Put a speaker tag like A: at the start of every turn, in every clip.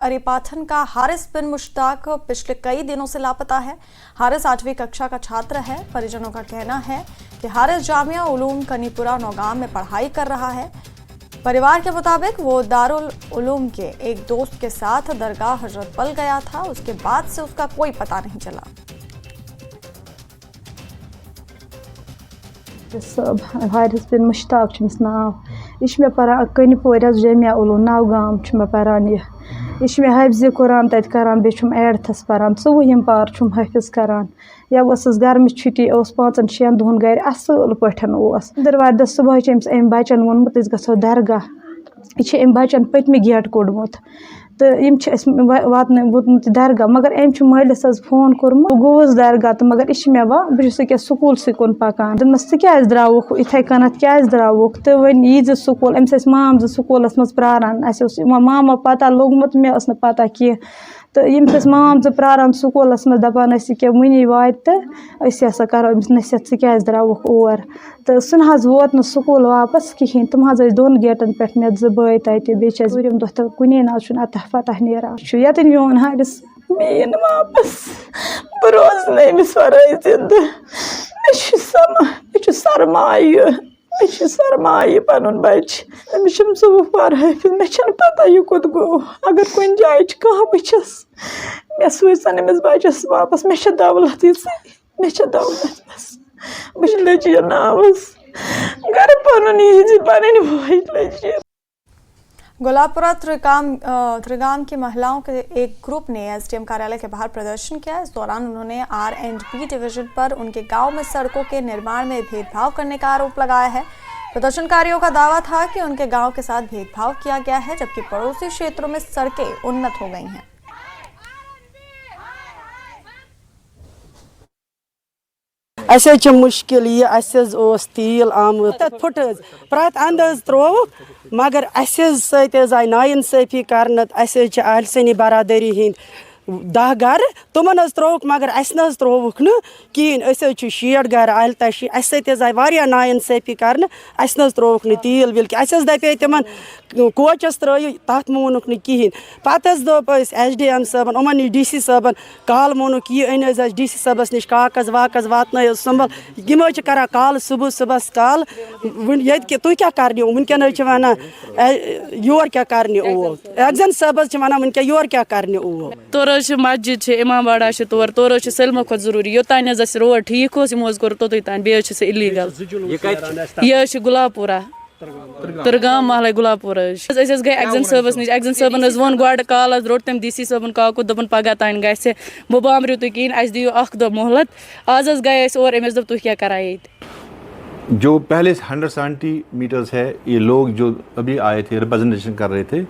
A: अरीपाटन का हारिस बिन मुश्ताक पिछले कई दिनों से लापता है। हारिस 8वीं कक्षा का छात्र है। परिजनों का कहना है कि हारिस जामिया उलूम कनीपुरा नौगाम में पढ़ाई कर रहा है। परिवार के मुताबिक वो दारुल उलूम के एक दोस्त के साथ दरगाह हजरत बल गया था। उसके बाद से उसका कोई पता नहीं चला।
B: हारिस बिन मुश्ताक नाव यह परान कनीपुरा जामिया उलूम नौगाम परान यह हाफिज कुरान तत करान बे 8थस परान 40 पार हाफिज करान या गर्म छुट्टी 5-6 दुहन घर असल पठन अंदरवार दह सुबह अम बचन वोनमुत गो दरगाह यह अम बचन पतम गेट कोड़मुत तो वातन वोतमुत दरगाह मगर अम मालिस फोन कोर्मुत गोस दरगाह तो मगर यह मे बहुत स्कूल कुन पकान दोपस क्या द्रावुक इथे कनत क्या द्रावुक तो वन यीज स्कूल अम्स माम स्कूलस मज प्रारान मामा पता लोगमुत मे पता कह तो यम्स माम प्रारान स्कूलस मज दपान क्या वनी वात तो करो अम्स नसीहत क्या द्रावुक और तो सह वोत न स्कूल वापस कहें तम 2 गेटन पे मे 2 बे तत बेम दह तो कुने ना अतः पतः नेरान यतन मोन हारिस मेन वापस बह रोज नमिस वराई जिंद मे सरमाय पन बच अमिस 20 पार हाफिज मे पता यह कोत गो अगर कुन जाए कह बस मे सूचन अमिस बचस वापस मे दौलत मे दौलत बस बह लजीर नावस घर पन वही लजीर।
A: गुलाबपुरा त्रिगाम की महिलाओं के एक ग्रुप ने एसडीएम कार्यालय के बाहर प्रदर्शन किया। इस दौरान उन्होंने R&B डिवीजन पर उनके गांव में सड़कों के निर्माण में भेदभाव करने का आरोप लगाया है। प्रदर्शनकारियों का दावा था कि उनके गांव के साथ भेदभाव किया गया है, जबकि पड़ोसी क्षेत्रों में सड़कें उन्नत हो गई हैं।
C: मुश्किल यह तील आमुत फुट प्रत अंद त्रोव मगर आय नाइंसाफी कर आलसनी बरादरी हंद 10 घर तुमन त्रोक मगर अस त्रोवुक कहें 60 घर आल तशी आय नाइंसाफी कर त्रोवुक तील विल दपे तिमन कोचस त्रयु तथ मोनुक कहें पत दोप SDM साहबन उमन DC साहबन काल मोनुक यह अन DC साहबस नश कागज वाकज वातन संभल यम कर काल सुबह काल ये तुम क्या करनी वनकन वन योर क्या करनी एग्जन साहबस वन वनक योर क्या करनी
D: तोर मस्जिद इमाम बाड़ा तोर सलमो खुद जरूरी योतान रोड ठीक कोर तोत तान बे इलीगल यह गुलाबपुरा त्रिगाम महल गुलाबपुरा गए एग्जन साहबस नश एग्जन साहबन वो गोड काल रोट तम DC साहबन काकुत दोपन पगह तान गि बह बामरियो तुम कहें अस दियो 1 दो मोहलत आज गए और अमिस दोप तुम क्या कराए ये
E: जो पहले 170 मीटर्स है ये लोग जो अभी आए थे रिप्रेजेंटेशन कर रहे थे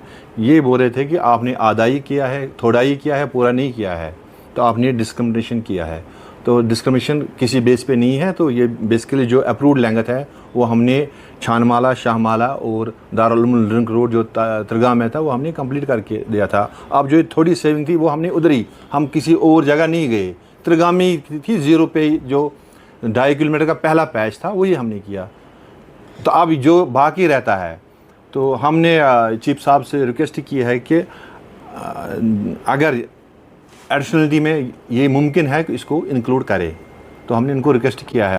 E: ये बोल रहे थे कि आपने आधा ही किया है, थोड़ा ही किया है, पूरा नहीं किया है, तो आपने डिस्क्रिमिनेशन किया है। तो डिस्क्रिमिनेशन किसी बेस पे नहीं है। तो ये बेसिकली जो अप्रूव्ड लैंगथ है वो हमने छानमाला, शाहमाला और दारुल उलूम लिंक रोड जो त्रिगाम में था वो हमने कंप्लीट करके दिया था। अब जो थोड़ी सेविंग थी वो हमने उधर ही, हम किसी और जगह नहीं गए, त्रिगाम में थी 0 पे जो 2.5 किलोमीटर का पहला पैच था वही हमने किया। तो अब जो बाकी रहता है तो हमने चीफ साहब से रिक्वेस्ट की है कि अगर एडिशनलिटी में ये मुमकिन है कि इसको इंक्लूड करें, तो हमने इनको रिक्वेस्ट किया है।